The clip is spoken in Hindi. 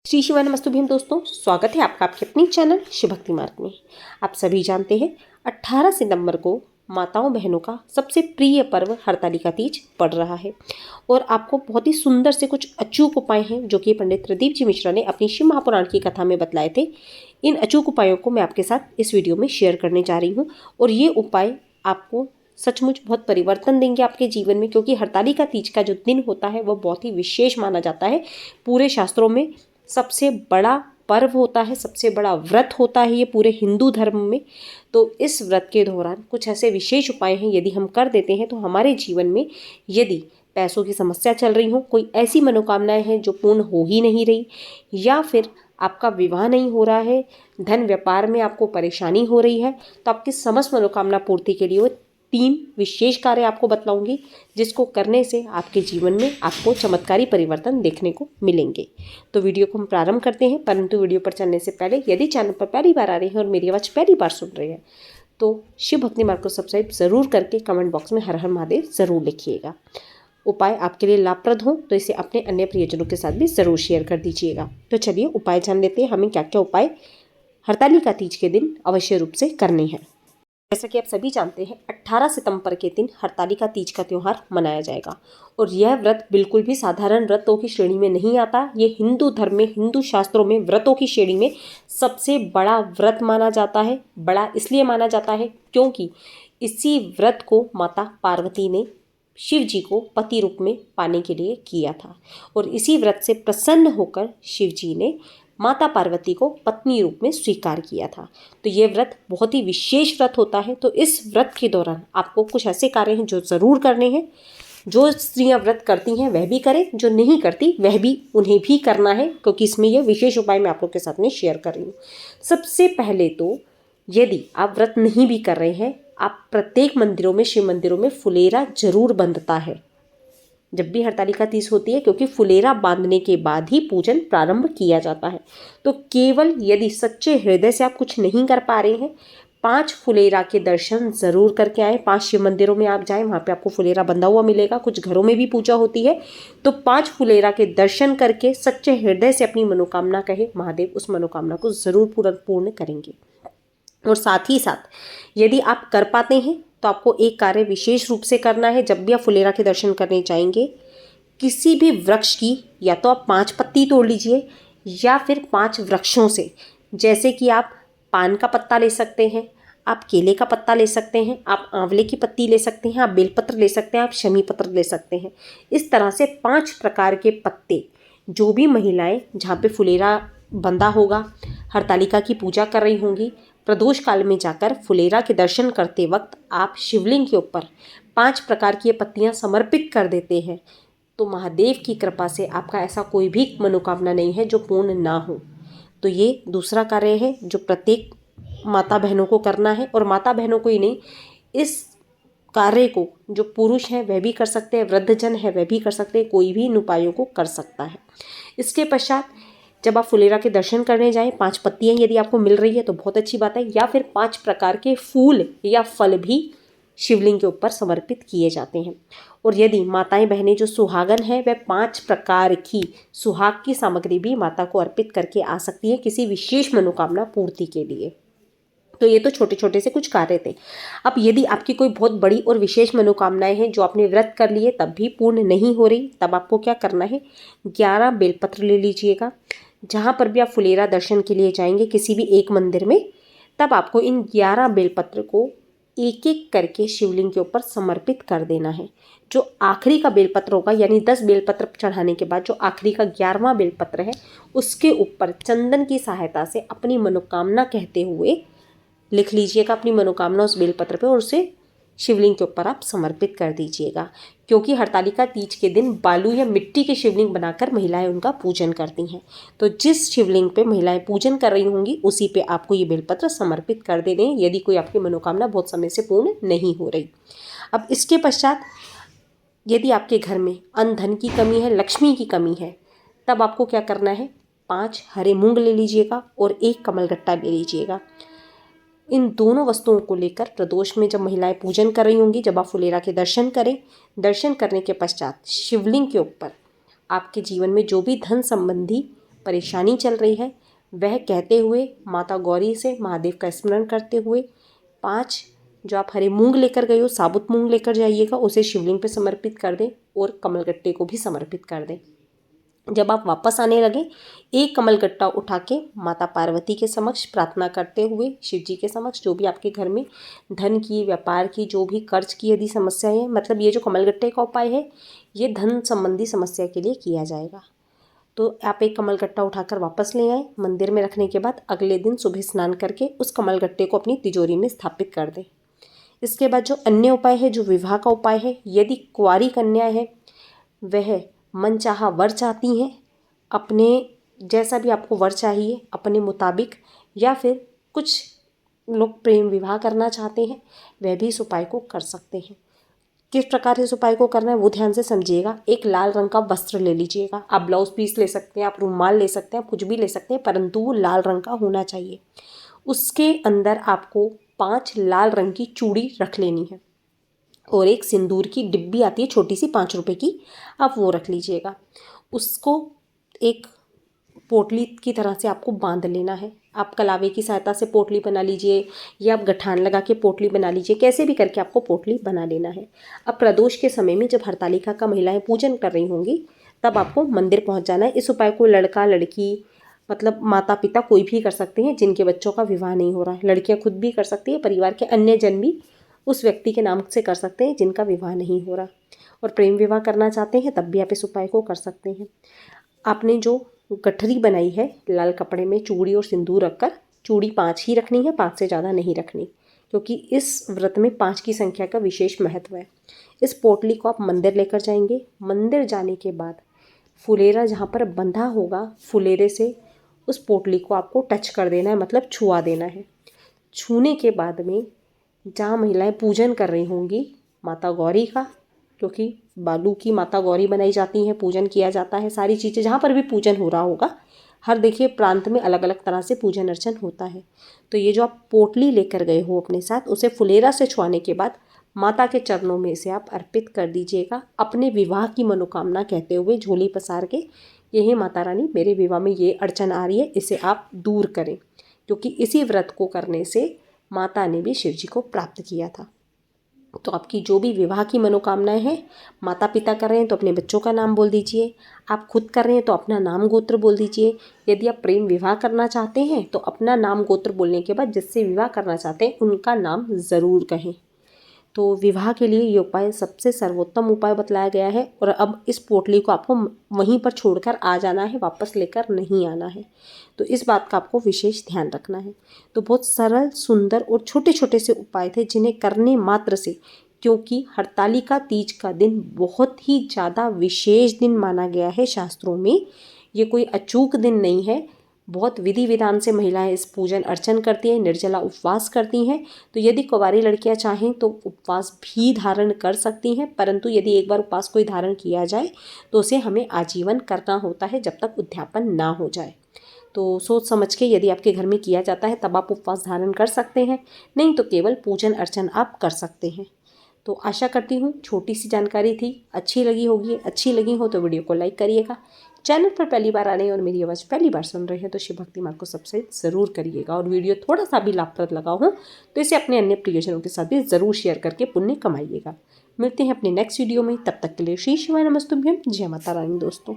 श्री शिवाय नमस्तुभ्यम दोस्तों, स्वागत है आपका आपके अपने चैनल शिव भक्ति मार्ग में। आप सभी जानते हैं 18 सितंबर को माताओं बहनों का सबसे प्रिय पर्व हरतालिका तीज पड़ रहा है और आपको बहुत ही सुंदर से कुछ अचूक उपाय हैं जो कि पंडित प्रदीप जी मिश्रा ने अपनी शिव महापुराण की कथा में बतलाए थे। इन अचूक उपायों को मैं आपके साथ इस वीडियो में शेयर करने जा रही हूँ और ये उपाय आपको सचमुच बहुत परिवर्तन देंगे आपके जीवन में, क्योंकि हरतालिका तीज का जो दिन होता है वह बहुत ही विशेष माना जाता है। पूरे शास्त्रों में सबसे बड़ा पर्व होता है, सबसे बड़ा व्रत होता है ये पूरे हिंदू धर्म में। तो इस व्रत के दौरान कुछ ऐसे विशेष उपाय हैं, यदि हम कर देते हैं तो हमारे जीवन में यदि पैसों की समस्या चल रही हो, कोई ऐसी मनोकामनाएं हैं जो पूर्ण हो ही नहीं रही, या फिर आपका विवाह नहीं हो रहा है, धन व्यापार में आपको परेशानी हो रही है, तो आपकी समस्त मनोकामना पूर्ति के लिए 3 विशेष कार्य आपको बतलाऊंगी, जिसको करने से आपके जीवन में आपको चमत्कारी परिवर्तन देखने को मिलेंगे। तो वीडियो को हम प्रारंभ करते हैं, परंतु वीडियो पर चलने से पहले यदि चैनल पर पहली बार आ रहे हैं और मेरी आवाज़ पहली बार सुन रहे हैं तो शिव भक्ति मार्ग को सब्सक्राइब ज़रूर करके कमेंट बॉक्स में हर हर महादेव ज़रूर लिखिएगा। उपाय आपके लिए लाभप्रद हो तो इसे अपने अन्य प्रियजनों के साथ भी ज़रूर शेयर कर दीजिएगा। तो चलिए उपाय जान लेते हैं, हमें क्या क्या उपाय हरतालिका तीज के दिन अवश्य रूप से करने हैं। जैसा कि आप सभी जानते हैं 18 सितंबर के दिन हरतालिका तीज का त्यौहार मनाया जाएगा और यह व्रत बिल्कुल भी साधारण व्रतों की श्रेणी में नहीं आता। ये हिंदू धर्म में, हिंदू शास्त्रों में व्रतों की श्रेणी में सबसे बड़ा व्रत माना जाता है। बड़ा इसलिए माना जाता है क्योंकि इसी व्रत को माता पार्वती ने शिव जी को पति रूप में पाने के लिए किया था और इसी व्रत से प्रसन्न होकर शिव जी ने माता पार्वती को पत्नी रूप में स्वीकार किया था। तो ये व्रत बहुत ही विशेष व्रत होता है। तो इस व्रत के दौरान आपको कुछ ऐसे कार्य हैं जो ज़रूर करने हैं। जो स्त्रियां व्रत करती हैं वह भी करें, जो नहीं करती वह भी उन्हें भी करना है, क्योंकि इसमें यह विशेष उपाय मैं आप लोग के साथ में शेयर कर रही हूँ। सबसे पहले तो यदि आप व्रत नहीं भी कर रहे हैं, आप प्रत्येक मंदिरों में, शिव मंदिरों में फुलेरा जरूर बंधता है जब भी हरतालिका तीज होती है, क्योंकि फुलेरा बांधने के बाद ही पूजन प्रारंभ किया जाता है। तो केवल यदि सच्चे हृदय से आप कुछ नहीं कर पा रहे हैं, 5 फुलेरा के दर्शन ज़रूर करके आए। 5 शिव मंदिरों में आप जाएं, वहाँ पे आपको फुलेरा बंधा हुआ मिलेगा। कुछ घरों में भी पूजा होती है। तो 5 फुलेरा के दर्शन करके सच्चे हृदय से अपनी मनोकामना कहे, महादेव उस मनोकामना को ज़रूर पूर्ण करेंगे। और साथ ही साथ यदि आप कर पाते हैं तो आपको एक कार्य विशेष रूप से करना है। जब भी आप फुलेरा के दर्शन करने जाएंगे, किसी भी वृक्ष की या तो आप 5 पत्ती तोड़ लीजिए या फिर 5 वृक्षों से, जैसे कि आप पान का पत्ता ले सकते हैं, आप केले का पत्ता ले सकते हैं, आप आंवले की पत्ती ले सकते हैं, आप बेलपत्र ले सकते हैं, आप शमी पत्र ले सकते हैं। इस तरह से 5 प्रकार के पत्ते, जो भी महिलाएं जहाँ पे फुलेरा बंधा होगा, हरतालिका की पूजा कर रही होंगी, प्रदोष काल में जाकर फुलेरा के दर्शन करते वक्त आप शिवलिंग के ऊपर 5 प्रकार की पत्तियां समर्पित कर देते हैं, तो महादेव की कृपा से आपका ऐसा कोई भी मनोकामना नहीं है जो पूर्ण ना हो। तो ये दूसरा कार्य है जो प्रत्येक माता बहनों को करना है। और माता बहनों को ही नहीं, इस कार्य को जो पुरुष हैं वह भी कर सकते हैं, वृद्धजन है वह भी कर सकते हैं, कोई भी इन उपायों को कर सकता है। इसके पश्चात जब आप फुलेरा के दर्शन करने जाएं, 5 पत्तियां यदि आपको मिल रही है तो बहुत अच्छी बात है, या फिर 5 प्रकार के फूल या फल भी शिवलिंग के ऊपर समर्पित किए जाते हैं। और यदि माताएं बहनें जो सुहागन हैं, वह 5 प्रकार की सुहाग की सामग्री भी माता को अर्पित करके आ सकती है किसी विशेष मनोकामना पूर्ति के लिए। तो ये तो छोटे छोटे से कुछ कार्य थे। अब यदि आपकी कोई बहुत बड़ी और विशेष मनोकामनाएं हैं जो आपने व्रत कर लिए तब भी पूर्ण नहीं हो रही, तब आपको क्या करना है, 11 बेलपत्र ले लीजिएगा। जहाँ पर भी आप फुलेरा दर्शन के लिए जाएंगे किसी भी एक मंदिर में, तब आपको इन 11 बेलपत्र को एक एक करके शिवलिंग के ऊपर समर्पित कर देना है। जो आखिरी का बेलपत्र होगा, यानी 10 बेलपत्र चढ़ाने के बाद जो आखिरी का 11वां बेलपत्र है, उसके ऊपर चंदन की सहायता से अपनी मनोकामना कहते हुए लिख लीजिएगा अपनी मनोकामना उस बेलपत्र पे और उसे शिवलिंग के ऊपर आप समर्पित कर दीजिएगा। क्योंकि हरतालिका तीज के दिन बालू या मिट्टी के शिवलिंग बनाकर महिलाएं उनका पूजन करती हैं। तो जिस शिवलिंग पे महिलाएं पूजन कर रही होंगी उसी पे आपको ये बेलपत्र समर्पित कर देने, यदि कोई आपकी मनोकामना बहुत समय से पूर्ण नहीं हो रही। अब इसके पश्चात यदि आपके घर में अन्न धन की कमी है, लक्ष्मी की कमी है, तब आपको क्या करना है, 5 हरे मूंग ले लीजिएगा और 1 कमलगट्टा ले लीजिएगा। इन दोनों वस्तुओं को लेकर प्रदोष में जब महिलाएं पूजन कर रही होंगी, जब आप फुलेरा के दर्शन करें, दर्शन करने के पश्चात शिवलिंग के ऊपर आपके जीवन में जो भी धन संबंधी परेशानी चल रही है वह कहते हुए माता गौरी से महादेव का स्मरण करते हुए 5 जो आप हरे मूंग लेकर गए हो, साबुत मूंग लेकर जाइएगा, उसे शिवलिंग पे समर्पित कर दें और कमलगट्टे को भी समर्पित कर दें। जब आप वापस आने लगे, एक कमलगट्टा उठा के माता पार्वती के समक्ष प्रार्थना करते हुए, शिव जी के समक्ष, जो भी आपके घर में धन की, व्यापार की, जो भी कर्ज की यदि समस्याएं हैं, मतलब ये जो कमलगट्टे का उपाय है ये धन संबंधी समस्या के लिए किया जाएगा। तो आप एक कमलगट्टा उठाकर वापस ले आए। मंदिर में रखने के बाद अगले दिन सुबह स्नान करके उस कमलगट्टे को अपनी तिजोरी में स्थापित कर दें। इसके बाद जो अन्य उपाय है, जो विवाह का उपाय है, यदि कुंवारी कन्या है वह मनचाहा वर चाहती हैं, अपने जैसा भी आपको वर चाहिए अपने मुताबिक, या फिर कुछ लोग प्रेम विवाह करना चाहते हैं, वह भी इस उपाय को कर सकते हैं। किस प्रकार से इस उपाय को करना है वो ध्यान से समझिएगा। एक लाल रंग का वस्त्र ले लीजिएगा, आप ब्लाउज पीस ले सकते हैं, आप रुमाल ले सकते हैं, आप कुछ भी ले सकते हैं, परंतु वो लाल रंग का होना चाहिए। उसके अंदर आपको 5 लाल रंग की चूड़ी रख लेनी है और एक सिंदूर की डिब्बी आती है छोटी सी 5 रुपए की, आप वो रख लीजिएगा। उसको एक पोटली की तरह से आपको बांध लेना है। आप कलावे की सहायता से पोटली बना लीजिए या आप गठान लगा के पोटली बना लीजिए, कैसे भी करके आपको पोटली बना लेना है। अब प्रदोष के समय में जब हरतालिका का महिलाएं पूजन कर रही होंगी तब आपको मंदिर पहुंच जाना है। इस उपाय को लड़का लड़की मतलब माता पिता कोई भी कर सकते हैं जिनके बच्चों का विवाह नहीं हो रहा है। लड़कियां खुद भी कर सकती है, परिवार के अन्य जन भी उस व्यक्ति के नाम से कर सकते हैं जिनका विवाह नहीं हो रहा, और प्रेम विवाह करना चाहते हैं तब भी आप इस उपाय को कर सकते हैं। आपने जो गठरी बनाई है लाल कपड़े में चूड़ी और सिंदूर रखकर, चूड़ी 5 ही रखनी है, 5 से ज़्यादा नहीं रखनी, क्योंकि इस व्रत में 5 की संख्या का विशेष महत्व है। इस पोटली को आप मंदिर लेकर जाएंगे। मंदिर जाने के बाद फुलेरा जहाँ पर बंधा होगा, फुलेरे से उस पोटली को आपको टच कर देना है, मतलब छुआ देना है। छूने के बाद में जहाँ महिलाएं पूजन कर रही होंगी माता गौरी का, क्योंकि बालू की माता गौरी बनाई जाती हैं, पूजन किया जाता है, सारी चीज़ें जहाँ पर भी पूजन हो रहा होगा, हर देखिए प्रांत में अलग अलग तरह से पूजन अर्चन होता है। तो ये जो आप पोटली लेकर गए हो अपने साथ, उसे फुलेरा से छुआने के बाद माता के चरणों में से आप अर्पित कर दीजिएगा, अपने विवाह की मनोकामना कहते हुए झोली पसार के, ये माता रानी मेरे विवाह में ये अड़चन आ रही है, इसे आप दूर करें, क्योंकि इसी व्रत को करने से माता ने भी शिव जी को प्राप्त किया था। तो आपकी जो भी विवाह की मनोकामनाएं हैं, माता पिता कर रहे हैं तो अपने बच्चों का नाम बोल दीजिए, आप खुद कर रहे हैं तो अपना नाम गोत्र बोल दीजिए। यदि आप प्रेम विवाह करना चाहते हैं तो अपना नाम गोत्र बोलने के बाद जिससे विवाह करना चाहते हैं उनका नाम ज़रूर कहें। तो विवाह के लिए ये उपाय सबसे सर्वोत्तम उपाय बतलाया गया है। और अब इस पोटली को आपको वहीं पर छोड़कर आ जाना है, वापस लेकर नहीं आना है। तो इस बात का आपको विशेष ध्यान रखना है। तो बहुत सरल, सुंदर और छोटे छोटे से उपाय थे जिन्हें करने मात्र से, क्योंकि हरतालिका तीज का दिन बहुत ही ज़्यादा विशेष दिन माना गया है शास्त्रों में, ये कोई अचूक दिन नहीं है। बहुत विधि विधान से महिलाएं इस पूजन अर्चन करती हैं, निर्जला उपवास करती हैं। तो यदि कुंवारी लड़कियां चाहें तो उपवास भी धारण कर सकती हैं, परंतु यदि एक बार उपवास कोई धारण किया जाए तो उसे हमें आजीवन करना होता है जब तक उद्यापन ना हो जाए। तो सोच समझ के यदि आपके घर में किया जाता है तब आप उपवास धारण कर सकते हैं, नहीं तो केवल पूजन अर्चन आप कर सकते हैं। तो आशा करती हूँ छोटी सी जानकारी थी, अच्छी लगी होगी। अच्छी लगी हो तो वीडियो को लाइक करिएगा। चैनल पर पहली बार आ रहे हैं और मेरी आवाज़ पहली बार सुन रहे हैं तो शिव भक्ति मार्ग को सब्सक्राइब ज़रूर करिएगा। और वीडियो थोड़ा सा भी लाभप्रद लगा हो तो इसे अपने अन्य प्रियजनों के साथ भी ज़रूर शेयर करके पुण्य कमाइएगा। मिलते हैं अपने नेक्स्ट वीडियो में, तब तक के लिए श्री शिवाय नमस्तुभ्यम। जय माता रानी दोस्तों।